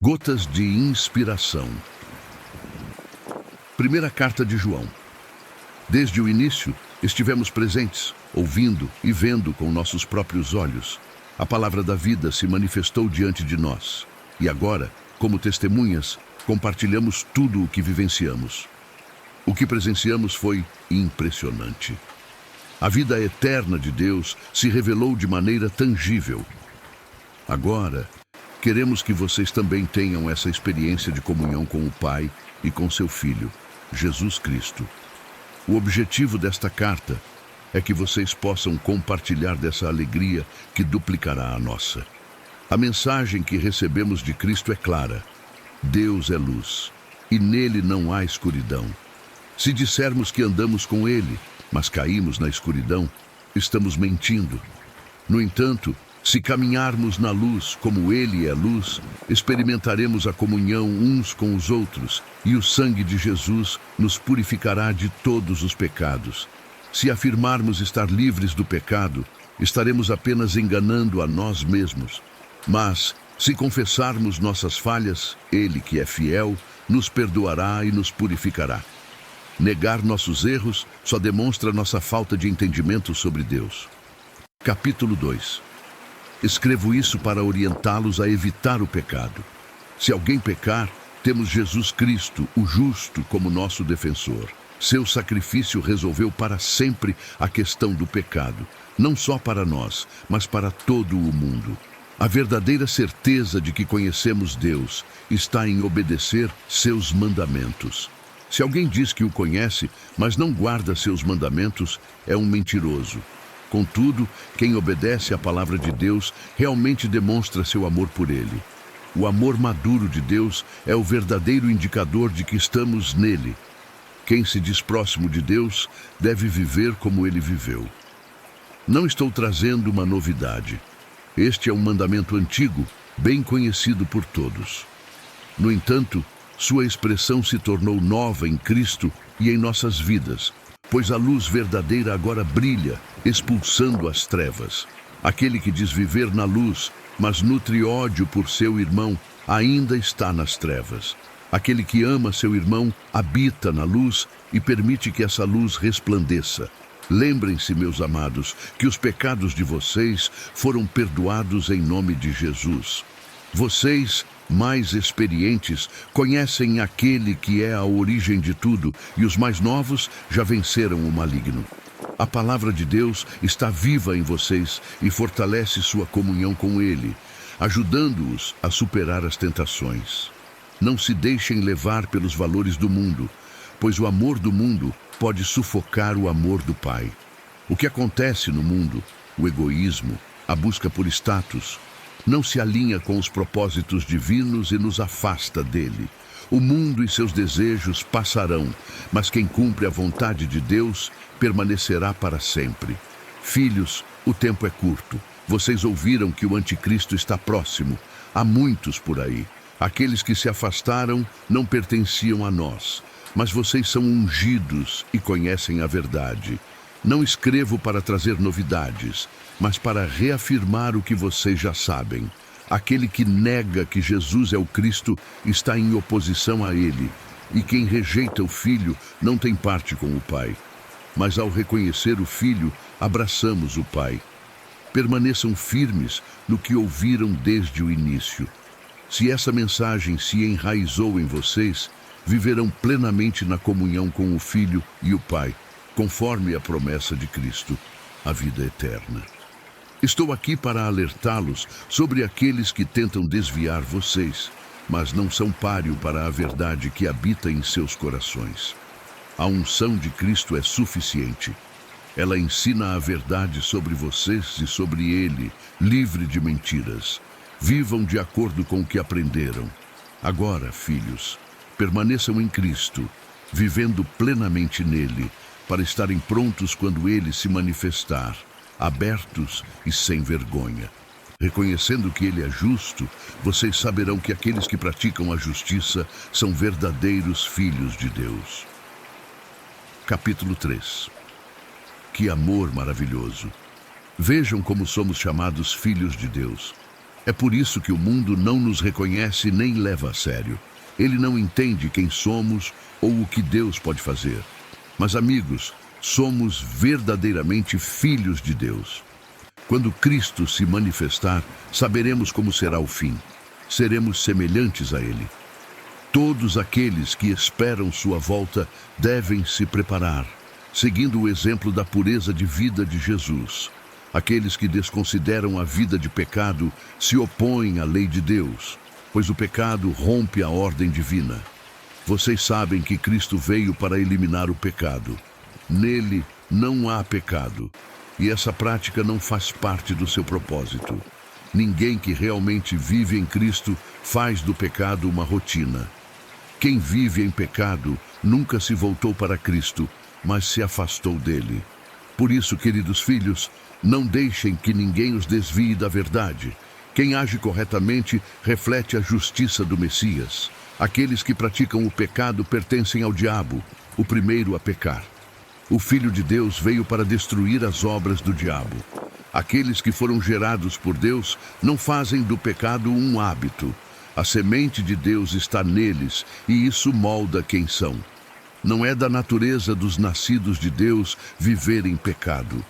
Gotas de inspiração. Primeira carta de João. Desde o início, estivemos presentes, ouvindo e vendo com nossos próprios olhos. A palavra da vida se manifestou diante de nós. E agora, como testemunhas, compartilhamos tudo o que vivenciamos. O que presenciamos foi impressionante. A vida eterna de Deus se revelou de maneira tangível. Agora, queremos que vocês também tenham essa experiência de comunhão com o Pai e com seu Filho, Jesus Cristo. O objetivo desta carta é que vocês possam compartilhar dessa alegria que duplicará a nossa. A mensagem que recebemos de Cristo é clara. Deus é luz, e nele não há escuridão. Se dissermos que andamos com ele, mas caímos na escuridão, estamos mentindo. No entanto, se caminharmos na luz como ele é luz, experimentaremos a comunhão uns com os outros, e o sangue de Jesus nos purificará de todos os pecados. Se afirmarmos estar livres do pecado, estaremos apenas enganando a nós mesmos. Mas, se confessarmos nossas falhas, ele, que é fiel, nos perdoará e nos purificará. Negar nossos erros só demonstra nossa falta de entendimento sobre Deus. Capítulo 2. Escrevo isso para orientá-los a evitar o pecado. Se alguém pecar, temos Jesus Cristo, o justo, como nosso defensor. Seu sacrifício resolveu para sempre a questão do pecado, não só para nós, mas para todo o mundo. A verdadeira certeza de que conhecemos Deus está em obedecer seus mandamentos. Se alguém diz que o conhece, mas não guarda seus mandamentos, é um mentiroso. Contudo, quem obedece à palavra de Deus realmente demonstra seu amor por ele. O amor maduro de Deus é o verdadeiro indicador de que estamos nele. Quem se diz próximo de Deus deve viver como ele viveu. Não estou trazendo uma novidade. Este é um mandamento antigo, bem conhecido por todos. No entanto, sua expressão se tornou nova em Cristo e em nossas vidas, pois a luz verdadeira agora brilha, expulsando as trevas. Aquele que diz viver na luz, mas nutre ódio por seu irmão, ainda está nas trevas. Aquele que ama seu irmão habita na luz e permite que essa luz resplandeça. Lembrem-se, meus amados, que os pecados de vocês foram perdoados em nome de Jesus. Vocês, mais experientes, conhecem aquele que é a origem de tudo, e os mais novos já venceram o maligno. A palavra de Deus está viva em vocês e fortalece sua comunhão com ele, ajudando-os a superar as tentações. Não se deixem levar pelos valores do mundo, pois o amor do mundo pode sufocar o amor do Pai. O que acontece no mundo, o egoísmo, a busca por status, não se alinha com os propósitos divinos e nos afasta dele. O mundo e seus desejos passarão, mas quem cumpre a vontade de Deus permanecerá para sempre. Filhos, o tempo é curto. Vocês ouviram que o anticristo está próximo. Há muitos por aí. Aqueles que se afastaram não pertenciam a nós, mas vocês são ungidos e conhecem a verdade. Não escrevo para trazer novidades, mas para reafirmar o que vocês já sabem. Aquele que nega que Jesus é o Cristo está em oposição a ele, e quem rejeita o Filho não tem parte com o Pai. Mas ao reconhecer o Filho, abraçamos o Pai. Permaneçam firmes no que ouviram desde o início. Se essa mensagem se enraizou em vocês, viverão plenamente na comunhão com o Filho e o Pai, conforme a promessa de Cristo, a vida eterna. Estou aqui para alertá-los sobre aqueles que tentam desviar vocês, mas não são páreo para a verdade que habita em seus corações. A unção de Cristo é suficiente. Ela ensina a verdade sobre vocês e sobre ele, livre de mentiras. Vivam de acordo com o que aprenderam. Agora, filhos, permaneçam em Cristo, vivendo plenamente nele, para estarem prontos quando ele se manifestar, abertos e sem vergonha. Reconhecendo que ele é justo, vocês saberão que aqueles que praticam a justiça são verdadeiros filhos de Deus. Capítulo 3. Que amor maravilhoso! Vejam como somos chamados filhos de Deus. É por isso que o mundo não nos reconhece nem leva a sério. Ele não entende quem somos ou o que Deus pode fazer. Mas, amigos, somos verdadeiramente filhos de Deus. Quando Cristo se manifestar, saberemos como será o fim. Seremos semelhantes a Ele. Todos aqueles que esperam sua volta devem se preparar, seguindo o exemplo da pureza de vida de Jesus. Aqueles que desconsideram a vida de pecado se opõem à lei de Deus, pois o pecado rompe a ordem divina. Vocês sabem que Cristo veio para eliminar o pecado. Nele não há pecado, e essa prática não faz parte do seu propósito. Ninguém que realmente vive em Cristo faz do pecado uma rotina. Quem vive em pecado nunca se voltou para Cristo, mas se afastou dele. Por isso, queridos filhos, não deixem que ninguém os desvie da verdade. Quem age corretamente reflete a justiça do Messias. Aqueles que praticam o pecado pertencem ao diabo, o primeiro a pecar. O Filho de Deus veio para destruir as obras do diabo. Aqueles que foram gerados por Deus não fazem do pecado um hábito. A semente de Deus está neles e isso molda quem são. Não é da natureza dos nascidos de Deus viver em pecado.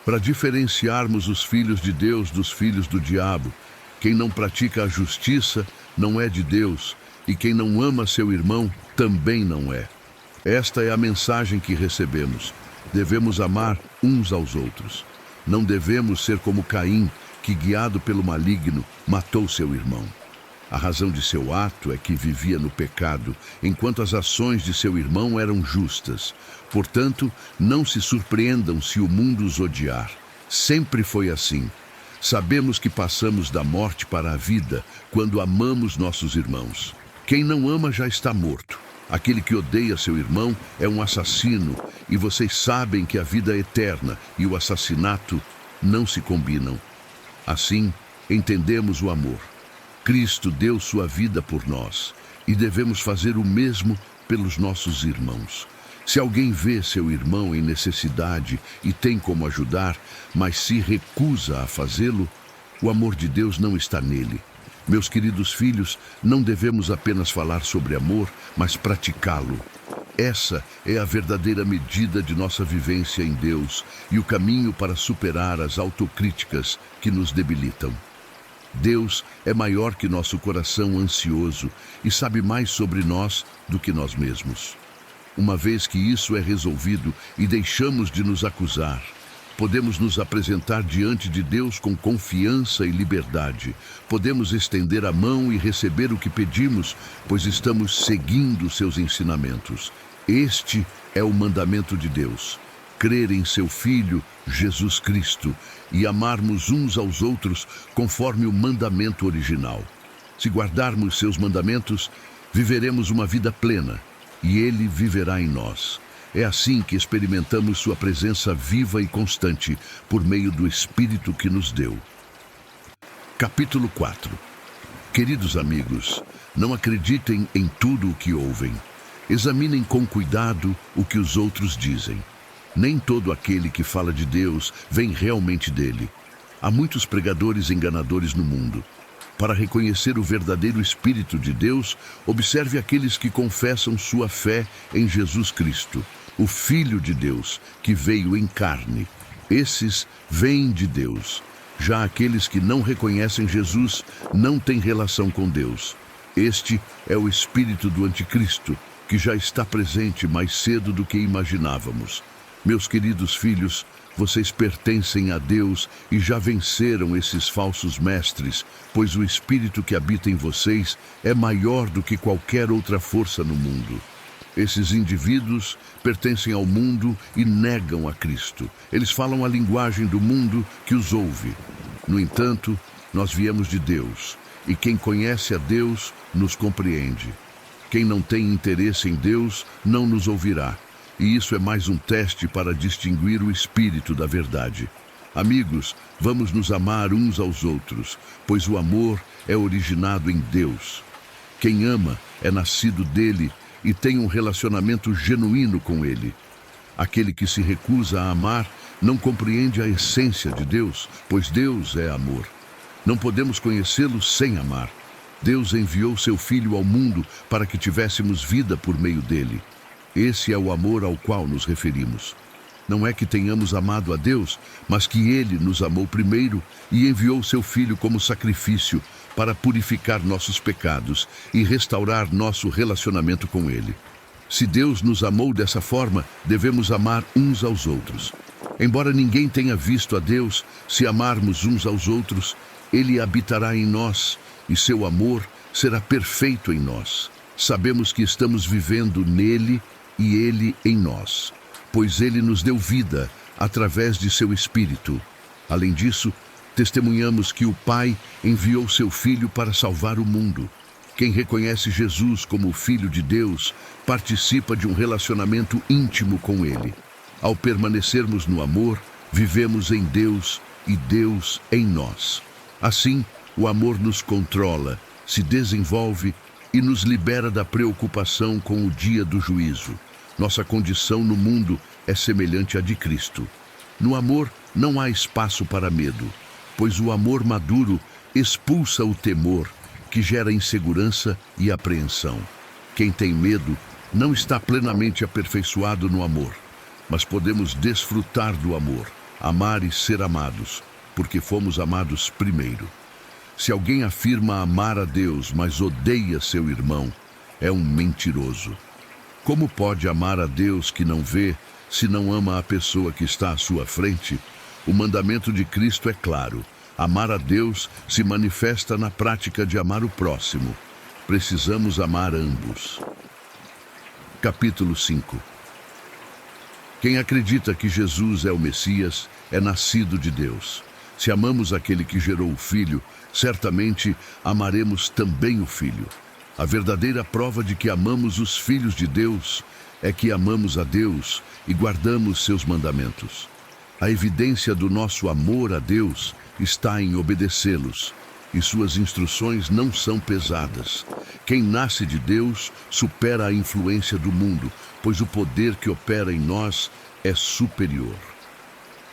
Para diferenciarmos os filhos de Deus dos filhos do diabo, quem não pratica a justiça não é de Deus, e quem não ama seu irmão também não é. Esta é a mensagem que recebemos. Devemos amar uns aos outros. Não devemos ser como Caim, que, guiado pelo maligno, matou seu irmão. A razão de seu ato é que vivia no pecado, enquanto as ações de seu irmão eram justas. Portanto, não se surpreendam se o mundo os odiar. Sempre foi assim. Sabemos que passamos da morte para a vida quando amamos nossos irmãos. Quem não ama já está morto. Aquele que odeia seu irmão é um assassino, e vocês sabem que a vida eterna e o assassinato não se combinam. Assim, entendemos o amor. Cristo deu sua vida por nós, e devemos fazer o mesmo pelos nossos irmãos. Se alguém vê seu irmão em necessidade e tem como ajudar, mas se recusa a fazê-lo, o amor de Deus não está nele. Meus queridos filhos, não devemos apenas falar sobre amor, mas praticá-lo. Essa é a verdadeira medida de nossa vivência em Deus e o caminho para superar as autocríticas que nos debilitam. Deus é maior que nosso coração ansioso e sabe mais sobre nós do que nós mesmos. Uma vez que isso é resolvido e deixamos de nos acusar, podemos nos apresentar diante de Deus com confiança e liberdade. Podemos estender a mão e receber o que pedimos, pois estamos seguindo seus ensinamentos. Este é o mandamento de Deus: crer em seu Filho, Jesus Cristo, e amarmos uns aos outros conforme o mandamento original. Se guardarmos seus mandamentos, viveremos uma vida plena, e Ele viverá em nós. É assim que experimentamos sua presença viva e constante, por meio do Espírito que nos deu. Capítulo 4. Queridos amigos, não acreditem em tudo o que ouvem. Examinem com cuidado o que os outros dizem. Nem todo aquele que fala de Deus vem realmente dele. Há muitos pregadores enganadores no mundo. Para reconhecer o verdadeiro Espírito de Deus, observe aqueles que confessam sua fé em Jesus Cristo, o Filho de Deus, que veio em carne. Esses vêm de Deus. Já aqueles que não reconhecem Jesus não têm relação com Deus. Este é o espírito do anticristo, que já está presente mais cedo do que imaginávamos. Meus queridos filhos, vocês pertencem a Deus e já venceram esses falsos mestres, pois o Espírito que habita em vocês é maior do que qualquer outra força no mundo. Esses indivíduos pertencem ao mundo e negam a Cristo. Eles falam a linguagem do mundo que os ouve. No entanto, nós viemos de Deus, e quem conhece a Deus nos compreende. Quem não tem interesse em Deus não nos ouvirá. E isso é mais um teste para distinguir o espírito da verdade. Amigos, vamos nos amar uns aos outros, pois o amor é originado em Deus. Quem ama é nascido dele e tem um relacionamento genuíno com ele. Aquele que se recusa a amar não compreende a essência de Deus, pois Deus é amor. Não podemos conhecê-lo sem amar. Deus enviou seu Filho ao mundo para que tivéssemos vida por meio dele. Esse é o amor ao qual nos referimos. Não é que tenhamos amado a Deus, mas que Ele nos amou primeiro e enviou seu Filho como sacrifício para purificar nossos pecados e restaurar nosso relacionamento com Ele. Se Deus nos amou dessa forma, devemos amar uns aos outros. Embora ninguém tenha visto a Deus, se amarmos uns aos outros, Ele habitará em nós e seu amor será perfeito em nós. Sabemos que estamos vivendo nele e Ele em nós, pois Ele nos deu vida através de seu Espírito. Além disso, testemunhamos que o Pai enviou seu Filho para salvar o mundo. Quem reconhece Jesus como o Filho de Deus participa de um relacionamento íntimo com Ele. Ao permanecermos no amor, vivemos em Deus e Deus em nós. Assim, o amor nos controla, se desenvolve e nos libera da preocupação com o dia do juízo. Nossa condição no mundo é semelhante à de Cristo. No amor não há espaço para medo, pois o amor maduro expulsa o temor, que gera insegurança e apreensão. Quem tem medo não está plenamente aperfeiçoado no amor, mas podemos desfrutar do amor, amar e ser amados, porque fomos amados primeiro. Se alguém afirma amar a Deus, mas odeia seu irmão, é um mentiroso. Como pode amar a Deus que não vê, se não ama a pessoa que está à sua frente? O mandamento de Cristo é claro. Amar a Deus se manifesta na prática de amar o próximo. Precisamos amar ambos. Capítulo 5. Quem acredita que Jesus é o Messias é nascido de Deus. Se amamos aquele que gerou o Filho, certamente amaremos também o Filho. A verdadeira prova de que amamos os filhos de Deus é que amamos a Deus e guardamos seus mandamentos. A evidência do nosso amor a Deus está em obedecê-los, e suas instruções não são pesadas. Quem nasce de Deus supera a influência do mundo, pois o poder que opera em nós é superior.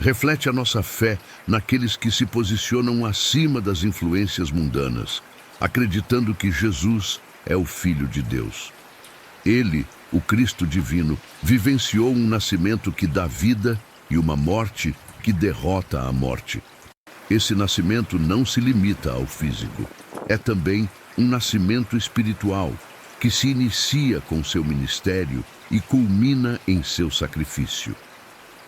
Reflete a nossa fé naqueles que se posicionam acima das influências mundanas, acreditando que Jesus é o Filho de Deus. Ele, o Cristo divino, vivenciou um nascimento que dá vida e uma morte que derrota a morte. Esse nascimento não se limita ao físico. É também um nascimento espiritual, que se inicia com seu ministério e culmina em seu sacrifício.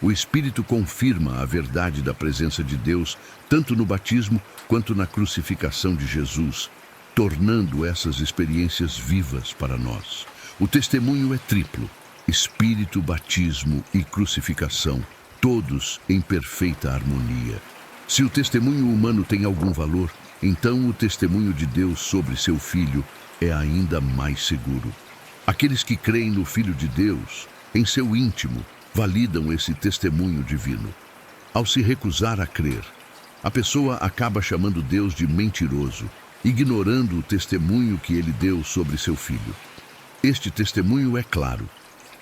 O Espírito confirma a verdade da presença de Deus, tanto no batismo quanto na crucificação de Jesus, tornando essas experiências vivas para nós. O testemunho é triplo: Espírito, batismo e crucificação, todos em perfeita harmonia. Se o testemunho humano tem algum valor, então o testemunho de Deus sobre seu Filho é ainda mais seguro. Aqueles que creem no Filho de Deus, em seu íntimo, validam esse testemunho divino. Ao se recusar a crer, a pessoa acaba chamando Deus de mentiroso, ignorando o testemunho que ele deu sobre seu Filho. Este testemunho é claro.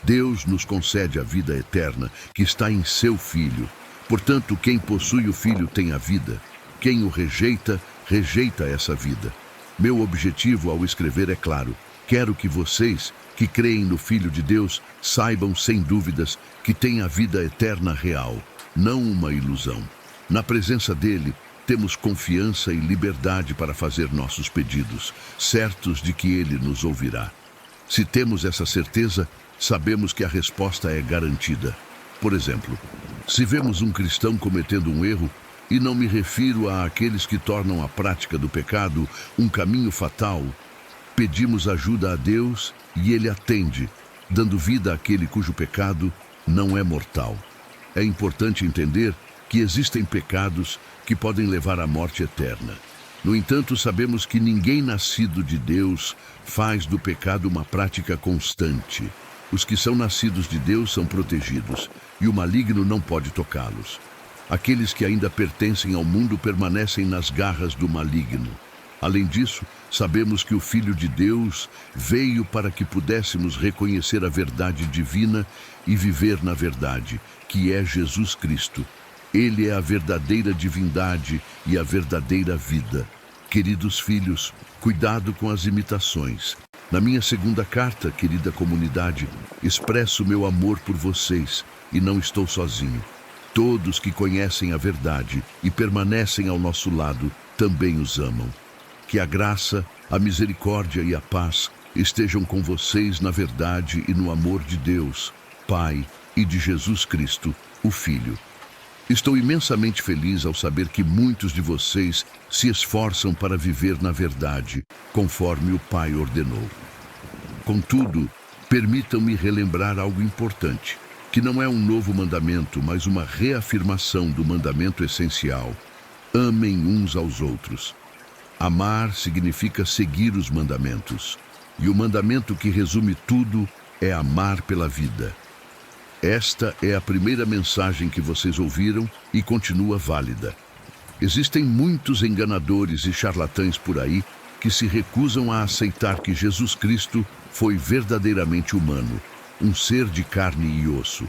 Deus nos concede a vida eterna que está em seu Filho. Portanto, quem possui o Filho tem a vida. Quem o rejeita, rejeita essa vida. Meu objetivo ao escrever é claro. Quero que vocês, que creem no Filho de Deus, saibam sem dúvidas que têm a vida eterna real, não uma ilusão. Na presença dele, temos confiança e liberdade para fazer nossos pedidos, certos de que ele nos ouvirá. Se temos essa certeza, sabemos que a resposta é garantida. Por exemplo, se vemos um cristão cometendo um erro, e não me refiro àqueles que tornam a prática do pecado um caminho fatal, pedimos ajuda a Deus e Ele atende, dando vida àquele cujo pecado não é mortal. É importante entender que existem pecados que podem levar à morte eterna. No entanto, sabemos que ninguém nascido de Deus faz do pecado uma prática constante. Os que são nascidos de Deus são protegidos, e o maligno não pode tocá-los. Aqueles que ainda pertencem ao mundo permanecem nas garras do maligno. Além disso, sabemos que o Filho de Deus veio para que pudéssemos reconhecer a verdade divina e viver na verdade, que é Jesus Cristo. Ele é a verdadeira divindade e a verdadeira vida. Queridos filhos, cuidado com as imitações. Na minha segunda carta, querida comunidade, expresso meu amor por vocês e não estou sozinho. Todos que conhecem a verdade e permanecem ao nosso lado também os amam. Que a graça, a misericórdia e a paz estejam com vocês na verdade e no amor de Deus, Pai, e de Jesus Cristo, o Filho. Estou imensamente feliz ao saber que muitos de vocês se esforçam para viver na verdade, conforme o Pai ordenou. Contudo, permitam-me relembrar algo importante, que não é um novo mandamento, mas uma reafirmação do mandamento essencial. Amem uns aos outros. Amar significa seguir os mandamentos, e o mandamento que resume tudo é amar pela vida. Esta é a primeira mensagem que vocês ouviram e continua válida. Existem muitos enganadores e charlatães por aí que se recusam a aceitar que Jesus Cristo foi verdadeiramente humano, um ser de carne e osso.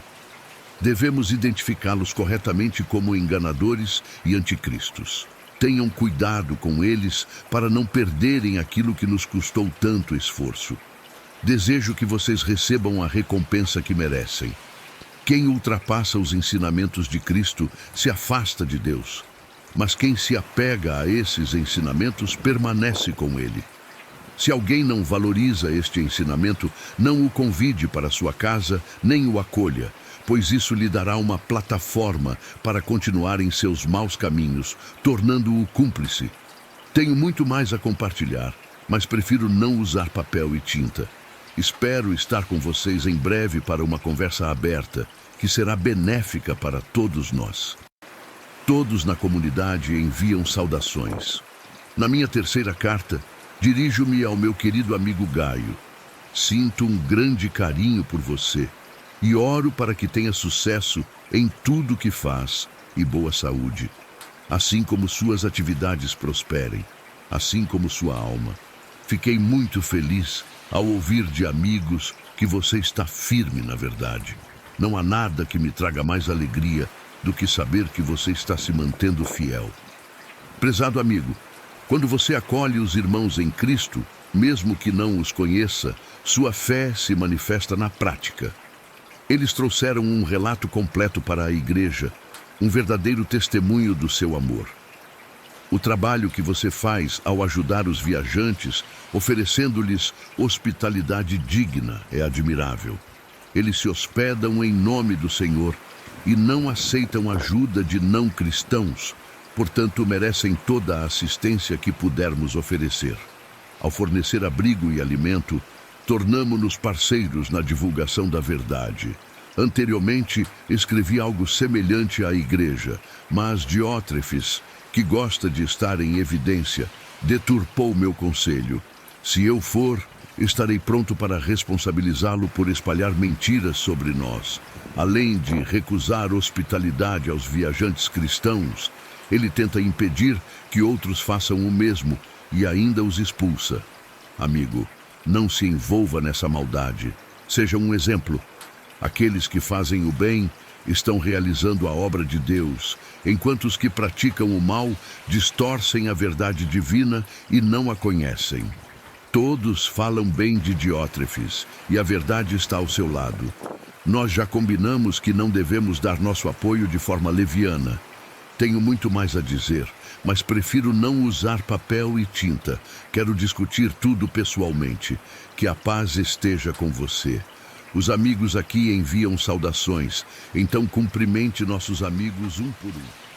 Devemos identificá-los corretamente como enganadores e anticristos. Tenham cuidado com eles para não perderem aquilo que nos custou tanto esforço. Desejo que vocês recebam a recompensa que merecem. Quem ultrapassa os ensinamentos de Cristo se afasta de Deus, mas quem se apega a esses ensinamentos permanece com Ele. Se alguém não valoriza este ensinamento, não o convide para sua casa, nem o acolha, pois isso lhe dará uma plataforma para continuar em seus maus caminhos, tornando-o cúmplice. Tenho muito mais a compartilhar, mas prefiro não usar papel e tinta. Espero estar com vocês em breve para uma conversa aberta, que será benéfica para todos nós. Todos na comunidade enviam saudações. Na minha terceira carta, dirijo-me ao meu querido amigo Gaio. Sinto um grande carinho por você e oro para que tenha sucesso em tudo que faz e boa saúde, assim como suas atividades prosperem, assim como sua alma. Fiquei muito feliz ao ouvir de amigos que você está firme na verdade. Não há nada que me traga mais alegria do que saber que você está se mantendo fiel. Prezado amigo, quando você acolhe os irmãos em Cristo, mesmo que não os conheça, sua fé se manifesta na prática. Eles trouxeram um relato completo para a igreja, um verdadeiro testemunho do seu amor. O trabalho que você faz ao ajudar os viajantes, oferecendo-lhes hospitalidade digna, é admirável. Eles se hospedam em nome do Senhor e não aceitam ajuda de não cristãos, portanto merecem toda a assistência que pudermos oferecer. Ao fornecer abrigo e alimento, tornamo-nos parceiros na divulgação da verdade. Anteriormente, escrevi algo semelhante à igreja, mas Diótrefes, que gosta de estar em evidência, deturpou meu conselho. Se eu for, estarei pronto para responsabilizá-lo por espalhar mentiras sobre nós. Além de recusar hospitalidade aos viajantes cristãos, ele tenta impedir que outros façam o mesmo e ainda os expulsa. Amigo, não se envolva nessa maldade. Seja um exemplo. Aqueles que fazem o bem estão realizando a obra de Deus, enquanto os que praticam o mal distorcem a verdade divina e não a conhecem. Todos falam bem de Diótrefes, e a verdade está ao seu lado. Nós já combinamos que não devemos dar nosso apoio de forma leviana. Tenho muito mais a dizer, mas prefiro não usar papel e tinta. Quero discutir tudo pessoalmente. Que a paz esteja com você. Os amigos aqui enviam saudações, então cumprimente nossos amigos um por um.